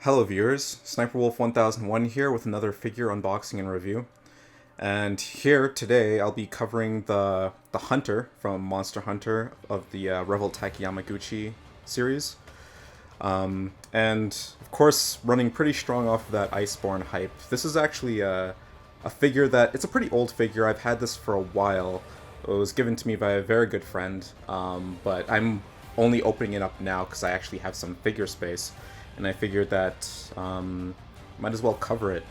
Hello viewers, Sniper Wolf 1001 here with another figure unboxing and review. And here today I'll be covering the Hunter from Monster Hunter of the Revoltech Yamaguchi series. And of course running pretty strong off of that Iceborne hype. This is actually a figure that, it's a pretty old figure, I've had this for a while. It was given to me by a very good friend, but I'm only opening it up now because I actually have some figure space. And I figured that might as well cover it.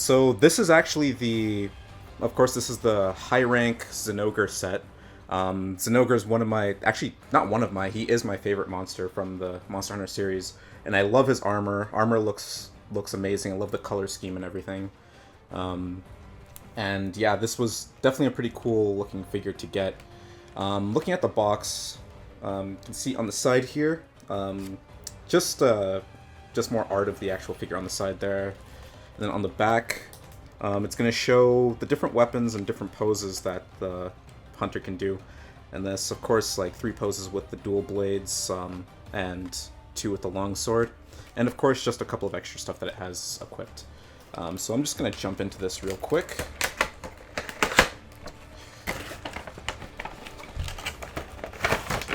So this is actually of course this is the high rank Zinogre set. Zinogre is one of my, actually not one of my, he is my favorite monster from the Monster Hunter series. And I love his armor. Armor looks amazing. I love the color scheme and everything. And yeah, this was definitely a pretty cool looking figure to get. Looking at the box, you can see on the side here, just more art of the actual figure on the side there. And then on the back, it's going to show the different weapons and different poses that the hunter can do. And this, of course, like 3 poses with the dual blades, and 2 with the long sword. And of course, just a couple of extra stuff that it has equipped. So I'm just going to jump into this real quick.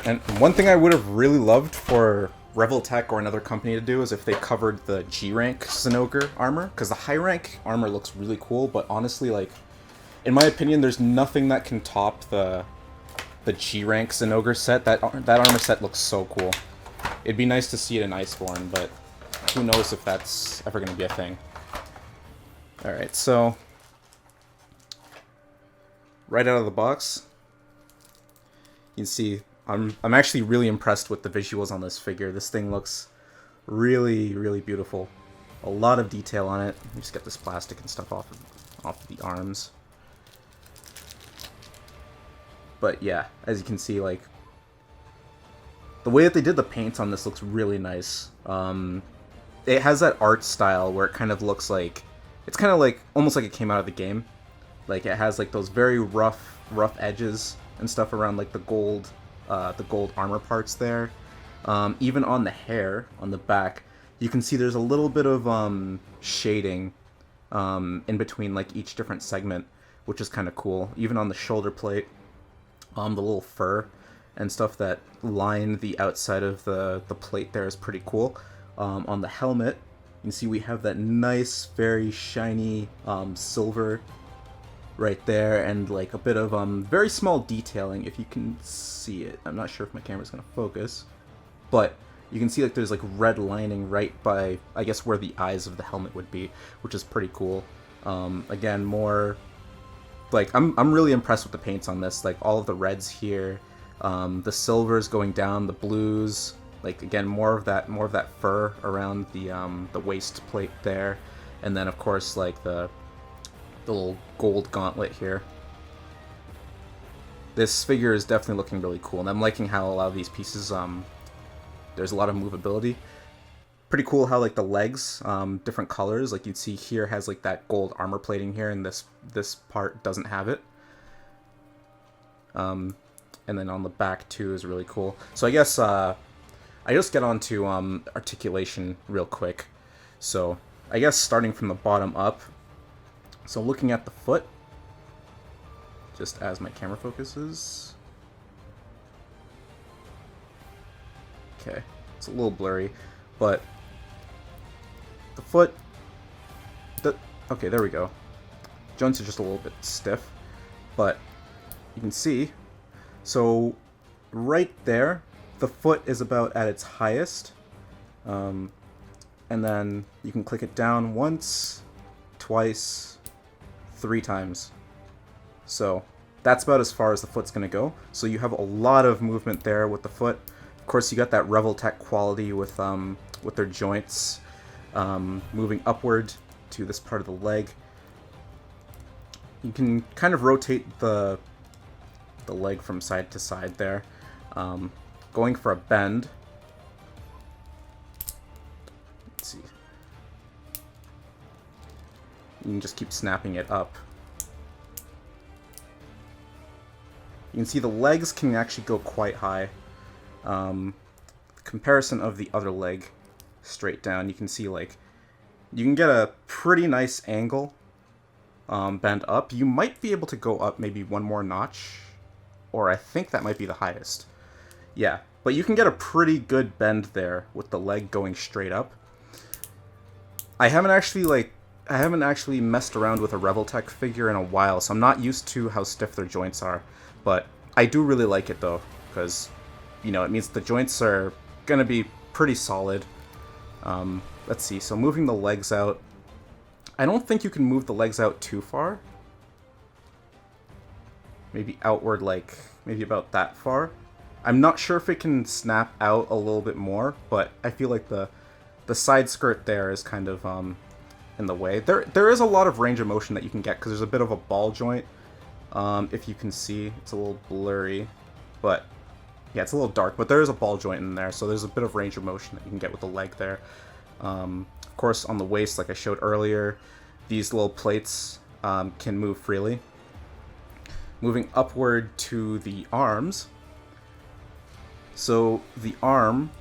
And one thing I would have really loved for Revoltech or another company to do is if they covered the G-rank Zinogre armor, because the high rank armor looks really cool, but honestly, like, in my opinion, there's nothing that can top the G-rank Zinogre set. That armor set looks so cool. It'd be nice to see it in Iceborne, but who knows if that's ever going to be a thing. Alright, so right out of the box, you can see I'm actually really impressed with the visuals on this figure. This thing looks really, really beautiful. A lot of detail on it. Let me just get this plastic and stuff off of the arms. But yeah, as you can see, like, the way that they did the paint on this looks really nice. It has that art style where it kind of looks like, it's kind of like, almost like it came out of the game. Like, it has like those very rough edges and stuff around like the gold armor parts there. Even on the hair, on the back, you can see there's a little bit of shading in between like each different segment, which is kind of cool. Even on the shoulder plate, the little fur and stuff that line the outside of the plate there is pretty cool. On the helmet, you can see we have that nice, very shiny silver right there, and like a bit of very small detailing, if you can see it. I'm not sure if my camera's gonna focus, but you can see like there's like red lining right by, I guess, where the eyes of the helmet would be, which is pretty cool. Again, more like, I'm really impressed with the paints on this, like all of the reds here, the silvers going down, the blues, like again more of that fur around the waist plate there, and then of course like the little gold gauntlet here. This figure is definitely looking really cool, and I'm liking how a lot of these pieces, there's a lot of movability. Pretty cool how like the legs, different colors, like you'd see here has like that gold armor plating here, and this part doesn't have it. And then on the back too is really cool. So I guess I just get on to articulation real quick. So I guess starting from the bottom up. So looking at the foot, just as my camera focuses. Okay, it's a little blurry, but the foot, okay, there we go. Joints are just a little bit stiff, but you can see, so right there, the foot is about at its highest, and then you can click it down once, twice, 3 times. So that's about as far as the foot's going to go. So you have a lot of movement there with the foot. Of course, you got that Revoltech quality with their joints moving upward to this part of the leg. You can kind of rotate the leg from side to side there. Going for a bend. Let's see. You can just keep snapping it up. You can see the legs can actually go quite high. Comparison of the other leg straight down, you can see like you can get a pretty nice angle bend up. You might be able to go up maybe one more notch, or I think that might be the highest. Yeah, but you can get a pretty good bend there with the leg going straight up. I haven't actually messed around with a Revoltech figure in a while, so I'm not used to how stiff their joints are, but I do really like it though, because, you know, it means the joints are gonna be pretty solid. Let's see, so moving the legs out, I don't think you can move the legs out too far. Maybe outward, like, maybe about that far. I'm not sure if it can snap out a little bit more, but I feel like the side skirt there is kind of in the way. There is a lot of range of motion that you can get, because there's a bit of a ball joint. If you can see, it's a little blurry, but yeah, it's a little dark, but there is a ball joint in there, so there's a bit of range of motion that you can get with the leg there. Of course, on the waist, like I showed earlier, these little plates can move freely. Moving upward to the arms. So the arm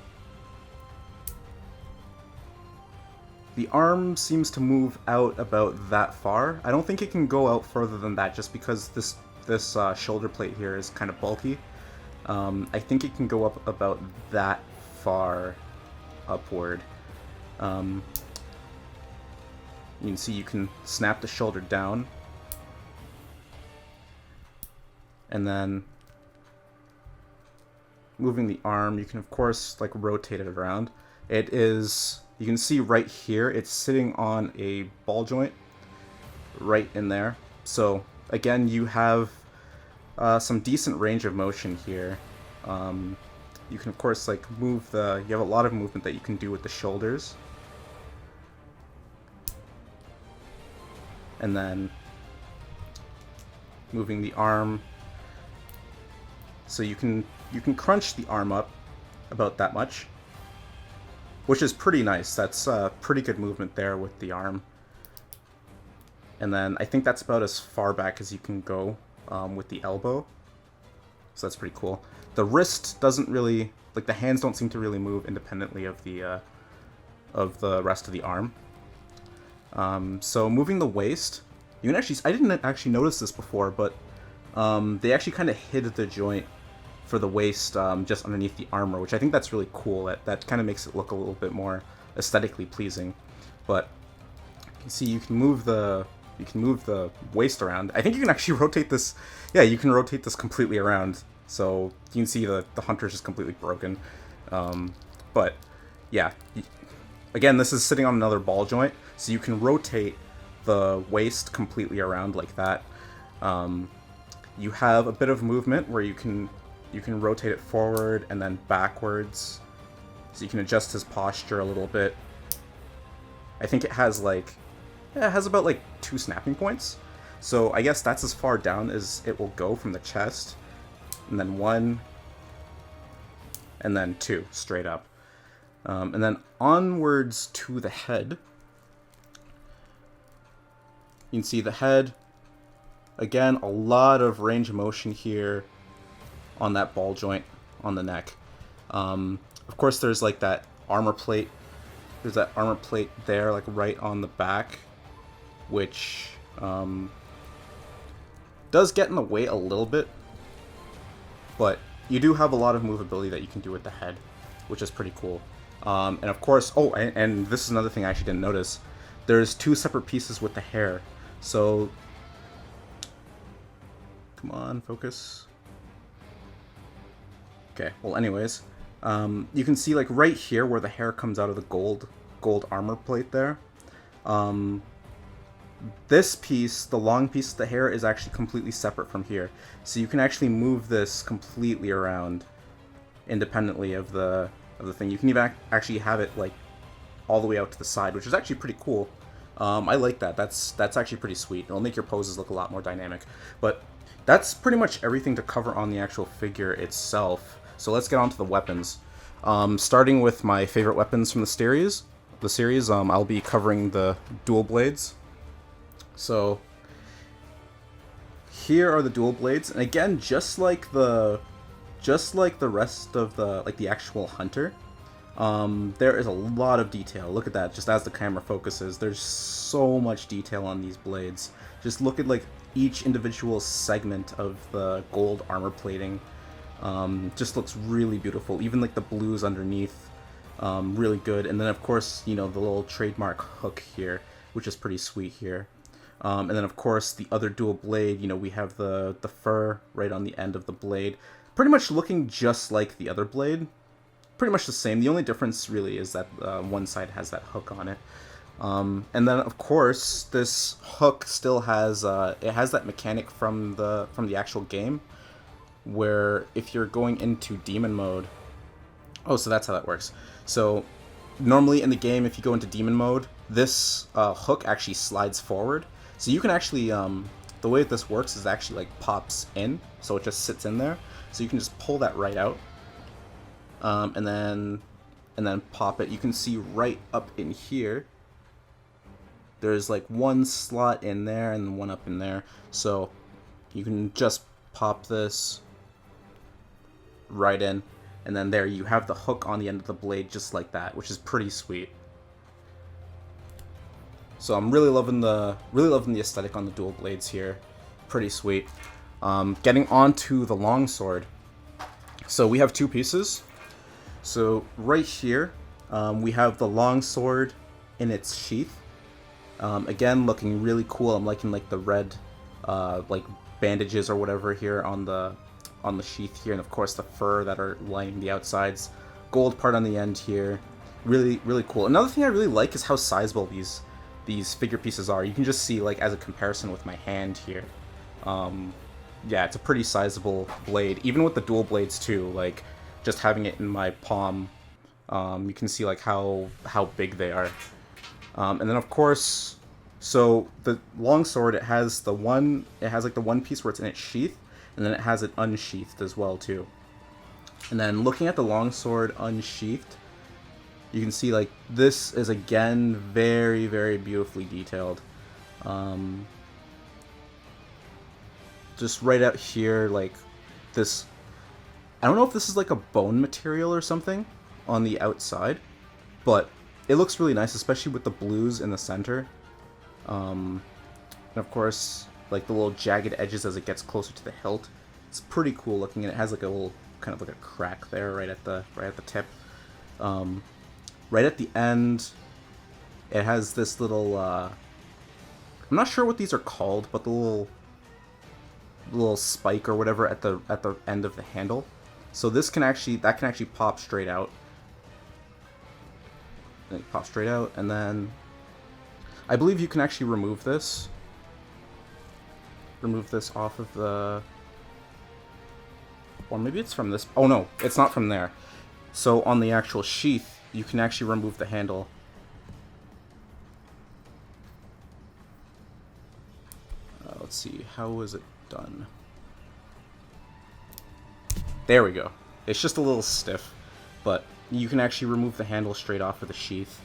seems to move out about that far. I don't think it can go out further than that, just because this shoulder plate here is kind of bulky. I think it can go up about that far upward. You can see you can snap the shoulder down, and then moving the arm, you can of course like rotate it around. It is, you can see right here, it's sitting on a ball joint right in there. So again, you have some decent range of motion here. You can of course like move you have a lot of movement that you can do with the shoulders. And then moving the arm, so you can crunch the arm up about that much, which is pretty nice. That's pretty good movement there with the arm. And then I think that's about as far back as you can go with the elbow, so that's pretty cool. The wrist doesn't really, like the hands don't seem to really move independently of the rest of the arm. So moving the waist, you can actually, I didn't actually notice this before, but they actually kind of hid the joint for the waist just underneath the armor, which I think that's really cool. That kind of makes it look a little bit more aesthetically pleasing. But you can see you can move the waist around. I think you can actually rotate this. Yeah, you can rotate this completely around. So you can see the hunter's just completely broken. But yeah, again, this is sitting on another ball joint, so you can rotate the waist completely around like that. You have a bit of movement where you can rotate it forward and then backwards, so you can adjust his posture a little bit. I think it has like, yeah, it has about like 2 snapping points, so I guess that's as far down as it will go from the chest, and then 1, and then 2 straight up, and then onwards to the head. You can see the head, again, a lot of range of motion here on that ball joint on the neck. Of course, there's like that armor plate. There's that armor plate there, like right on the back, which does get in the way a little bit, but you do have a lot of movability that you can do with the head, which is pretty cool. And of course, oh, and this is another thing I actually didn't notice. There's 2 separate pieces with the hair. So, come on, focus. Okay, well anyways, you can see like right here where the hair comes out of the gold armor plate there. This piece, the long piece of the hair, is actually completely separate from here. So you can actually move this completely around independently of the thing. You can even actually have it like all the way out to the side, which is actually pretty cool. I like that. That's actually pretty sweet. It'll make your poses look a lot more dynamic. But that's pretty much everything to cover on the actual figure itself. So let's get on to the weapons. Starting with my favorite weapons from the series, I'll be covering the dual blades. So here are the dual blades, and again, just like the rest of the actual hunter, There is a lot of detail. Look at that, just as the camera focuses. There's so much detail on these blades. Just look at like each individual segment of the gold armor plating. Just looks really beautiful. Even like the blues underneath, really good. And then of course, you know, the little trademark hook here, which is pretty sweet here. And then of course the other dual blade, you know, we have the fur right on the end of the blade, pretty much looking just like the other blade. Pretty much the same. The only difference really is that one side has that hook on it. And then of course this hook still has it has that mechanic from the actual game, where if you're going into demon mode, oh, so that's how that works. So normally in the game, if you go into demon mode, this hook actually slides forward. So you can actually the way that this works is actually like pops in, so it just sits in there. So you can just pull that right out. And then pop it. You can see right up in here, there's like one slot in there and one up in there. So you can just pop this right in, and then there you have the hook on the end of the blade just like that, which is pretty sweet. So I'm really loving the aesthetic on the dual blades here. Pretty sweet. Getting on to the longsword. So we have two pieces. So right here, we have the longsword in its sheath. Again, looking really cool. I'm liking like the red, like bandages or whatever here on the sheath here, and of course the fur that are lining the outsides. Gold part on the end here. Really, really cool. Another thing I really like is how sizable these figure pieces are. You can just see like as a comparison with my hand here. Yeah, it's a pretty sizable blade, even with the dual blades too. Like, just having it in my palm, you can see like how big they are. And then of course, so the longsword, it has like the one piece where it's in its sheath, and then it has it unsheathed as well too. And then looking at the longsword unsheathed, you can see like this is again very, very beautifully detailed. Just right out here, like this, I don't know if this is like a bone material or something on the outside, but it looks really nice, especially with the blues in the center. And of course, like the little jagged edges as it gets closer to the hilt. It's pretty cool looking, and it has like a little kind of like a crack there right at the tip. Right at the end, it has this little I'm not sure what these are called, but the little spike or whatever at the end of the handle. So that can actually pop straight out. And it pops straight out, and then I believe you can actually remove this off of the, or maybe it's from this. Oh no, it's not from there. So on the actual sheath, you can actually remove the handle. Let's see, how is it done? There we go. It's just a little stiff, but you can actually remove the handle straight off of the sheath.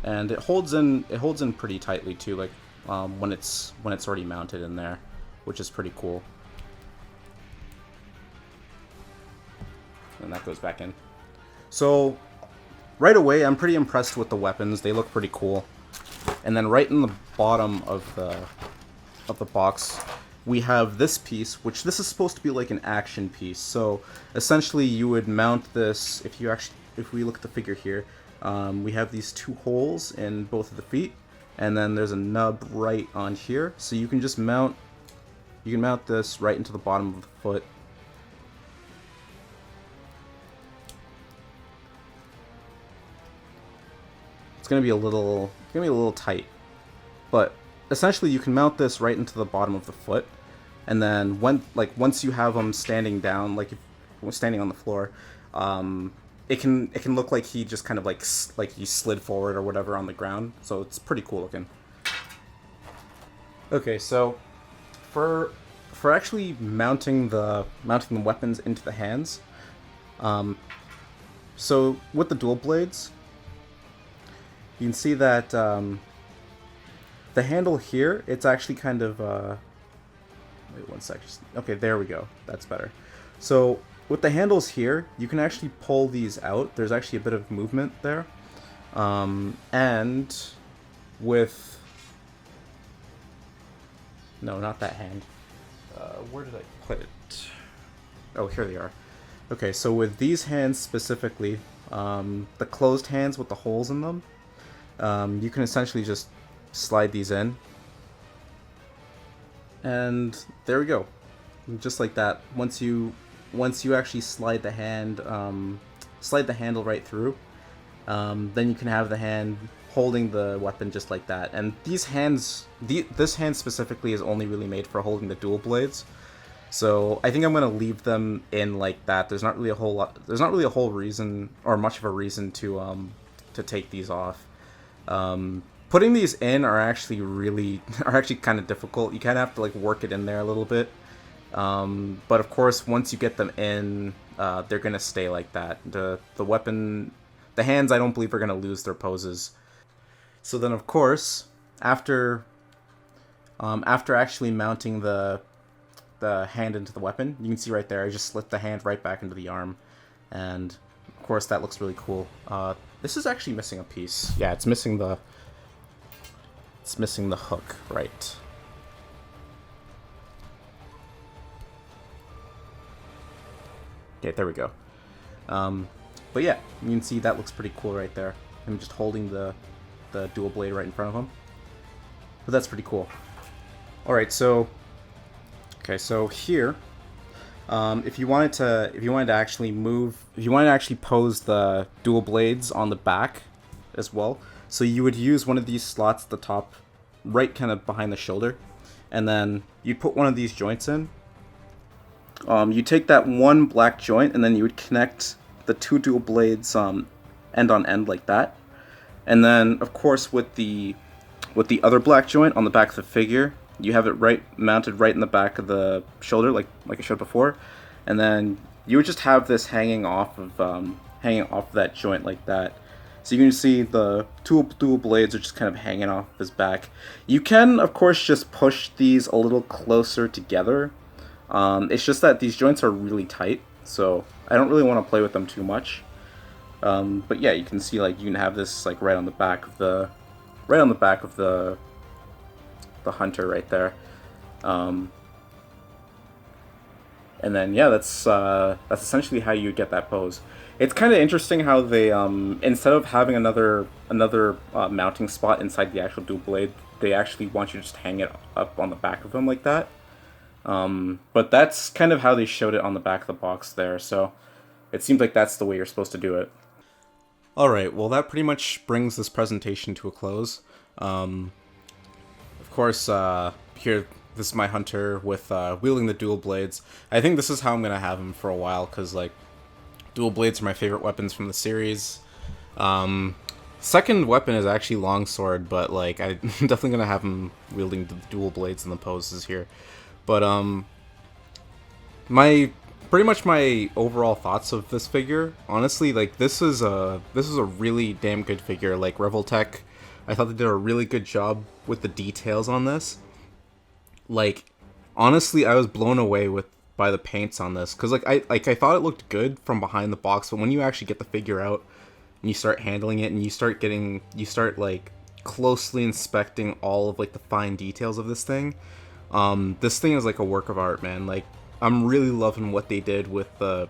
And it holds in pretty tightly too, like when it's already mounted in there, which is pretty cool. And that goes back in. So right away, I'm pretty impressed with the weapons. They look pretty cool. And then right in the bottom of the box, we have this piece, which this is supposed to be like an action piece. So essentially, you would mount this. If we look at the figure here, we have these two holes in both of the feet, and then there's a nub right on here. So you can just mount. You can mount this right into the bottom of the foot. It's gonna be a little tight, but essentially you can mount this right into the bottom of the foot, and then once you have him standing down, like if standing on the floor, it can look like he just kind of like he slid forward or whatever on the ground. So it's pretty cool looking. Okay, so for actually mounting the weapons into the hands, so with the dual blades, you can see that the handle here, it's actually kind of Wait one sec. Okay, there we go. That's better. So with the handles here, you can actually pull these out. There's actually a bit of movement there. And with... No, not that hand. Where did I put it? Oh, here they are. Okay, so with these hands specifically, the closed hands with the holes in them, you can essentially just slide these in. And there we go. Just like that. Once you actually slide the hand, slide the handle right through, then you can have the hand holding the weapon just like that. And these hands, this hand specifically is only really made for holding the dual blades. So I think I'm gonna leave them in like that. There's not really a whole lot. There's not really a whole reason or much of a reason to take these off. Putting these in are actually kind of difficult. You kind of have to like work it in there a little bit. But of course, once you get them in, they're gonna stay like that. The weapon, the hands, I don't believe are gonna lose their poses. So then, of course, after actually mounting the hand into the weapon, you can see right there, I just slid the hand right back into the arm, and of course that looks really cool. This is actually missing a piece. Yeah, it's missing the hook, right? Okay, there we go. But yeah, you can see that looks pretty cool right there. I'm just holding the dual blade right in front of him. But that's pretty cool. All right, so okay, so here, if you wanted to actually pose the dual blades on the back as well, so you would use one of these slots at the top, right kind of behind the shoulder, and then you'd put one of these joints in. You take that one black joint, and then you would connect the two dual blades end on end like that. And then, of course, with the other black joint on the back of the figure, you have it mounted right in the back of the shoulder, like I showed before. And then you would just have this hanging off of that joint like that. So you can see the two dual blades are just kind of hanging off his back. You can, of course, just push these a little closer together. It's just that these joints are really tight, so I don't really want to play with them too much. But yeah, you can see like you can have this like right on the back of the hunter right there. And then yeah, that's essentially how you get that pose. It's kind of interesting how they instead of having another mounting spot inside the actual dual blade, they actually want you to just hang it up on the back of them like that. But that's kind of how they showed it on the back of the box there, so it seems like that's the way you're supposed to do it. Alright, well that pretty much brings this presentation to a close. Of course, here, this is my hunter with wielding the dual blades. I think this is how I'm going to have him for a while, because like, dual blades are my favorite weapons from the series. Second weapon is actually longsword, but like, I'm definitely going to have him wielding the dual blades in the poses here. But pretty much my overall thoughts of this figure, honestly, like this is a really damn good figure. Like Revoltech, I thought they did a really good job with the details on this. Like honestly, I was blown away by the paints on this, because like I thought it looked good from behind the box, but when you actually get the figure out and you start handling it and you start like closely inspecting all of like the fine details of this thing is like a work of art, man. Like I'm really loving what they did with the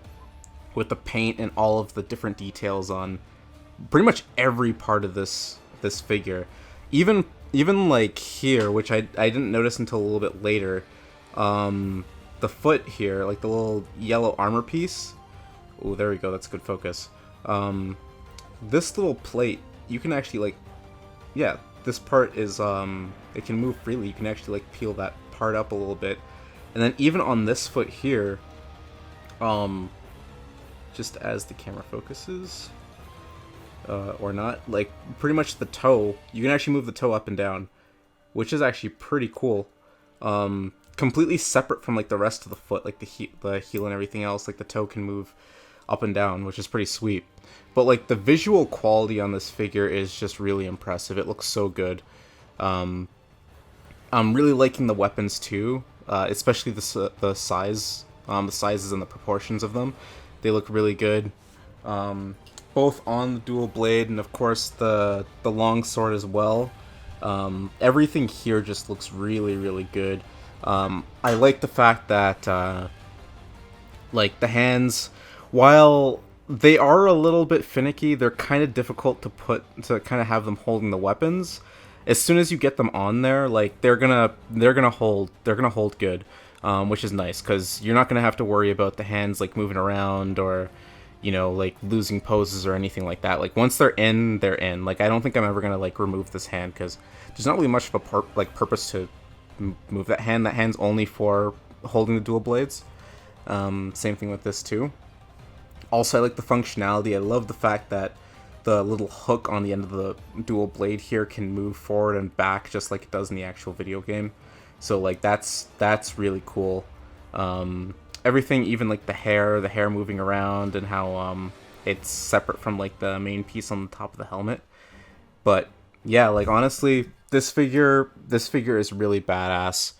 paint and all of the different details on pretty much every part of this figure. Even like here, which I didn't notice until a little bit later, the foot here, like the little yellow armor piece. Oh, there we go. That's good focus. This little plate, you can actually like, yeah, this part is it can move freely. You can actually like peel that part up a little bit. And then even on this foot here, just as the camera focuses, or not, like pretty much the toe, you can actually move the toe up and down, which is actually pretty cool. Completely separate from like the rest of the foot, like the heel and everything else. Like the toe can move up and down, which is pretty sweet. But like the visual quality on this figure is just really impressive. It looks so good. I'm really liking the weapons too. especially the size, the sizes and the proportions of them. They look really good, both on the dual blade and of course the long sword as well. Everything here just looks really, really good. I like the fact that like the hands, while they are a little bit finicky, they're kind of difficult to kind of have them holding the weapons. As soon as you get them on there, like they're gonna hold good, which is nice because you're not gonna have to worry about the hands like moving around or, you know, like losing poses or anything like that. Like once they're in, they're in. Like I don't think I'm ever gonna like remove this hand because there's not really much of a purpose to move that hand. That hand's only for holding the dual blades. Same thing with this too. Also, I like the functionality. I love the fact that the little hook on the end of the dual blade here can move forward and back just like it does in the actual video game. So like that's really cool. Everything, even like the hair moving around and how it's separate from like the main piece on the top of the helmet. But yeah, like honestly, this figure is really badass.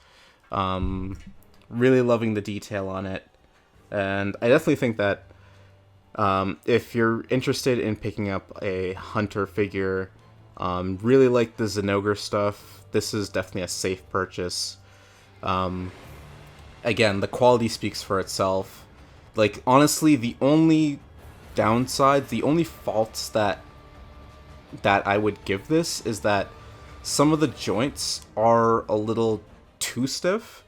Really loving the detail on it, and I definitely think that if you're interested in picking up a hunter figure, really like the Zinogre stuff, this is definitely a safe purchase. Again, the quality speaks for itself. Like, honestly, the only downside, the only faults that I would give this is that some of the joints are a little too stiff.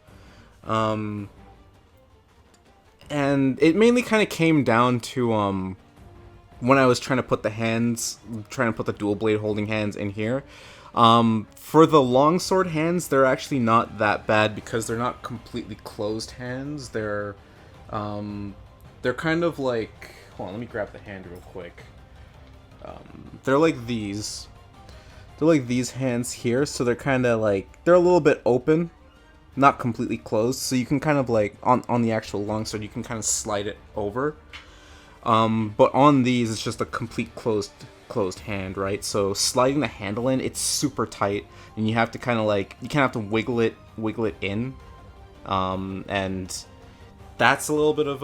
And it mainly kind of came down to when I was trying to put the dual blade holding hands in here. For the longsword hands, they're actually not that bad because they're not completely closed hands. They're kind of like, hold on, let me grab the hand real quick. They're like these. They're like these hands here, so they're kind of like, they're a little bit open, not completely closed, so you can kind of like, on the actual longsword, you can kind of slide it over. But on these, it's just a complete closed hand, right? So sliding the handle in, it's super tight, and you have to kind of like, you kind of have to wiggle it in, and that's a little bit of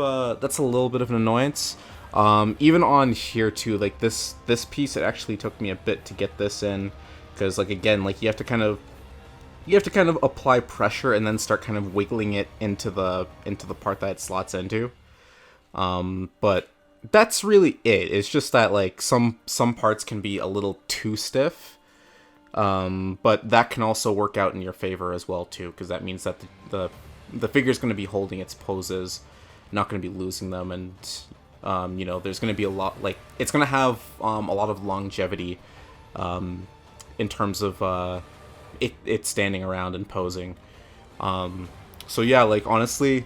an annoyance. Even on here too, like this piece, it actually took me a bit to get this in, because like again, like you have to kind of apply pressure and then start kind of wiggling it into the part that it slots into. But that's really it. It's just that like some parts can be a little too stiff, but that can also work out in your favor as well too, because that means that the figure's going to be holding its poses, not going to be losing them, and you know, there's going to be a lot, like, it's going to have a lot of longevity in terms of it standing around and posing. So yeah, like honestly,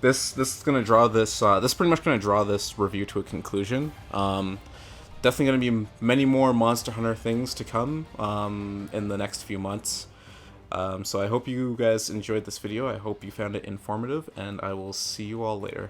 this is gonna draw this pretty much gonna draw this review to a conclusion. Definitely gonna be many more Monster Hunter things to come in the next few months. So I hope you guys enjoyed this video. I hope you found it informative, and I will see you all later.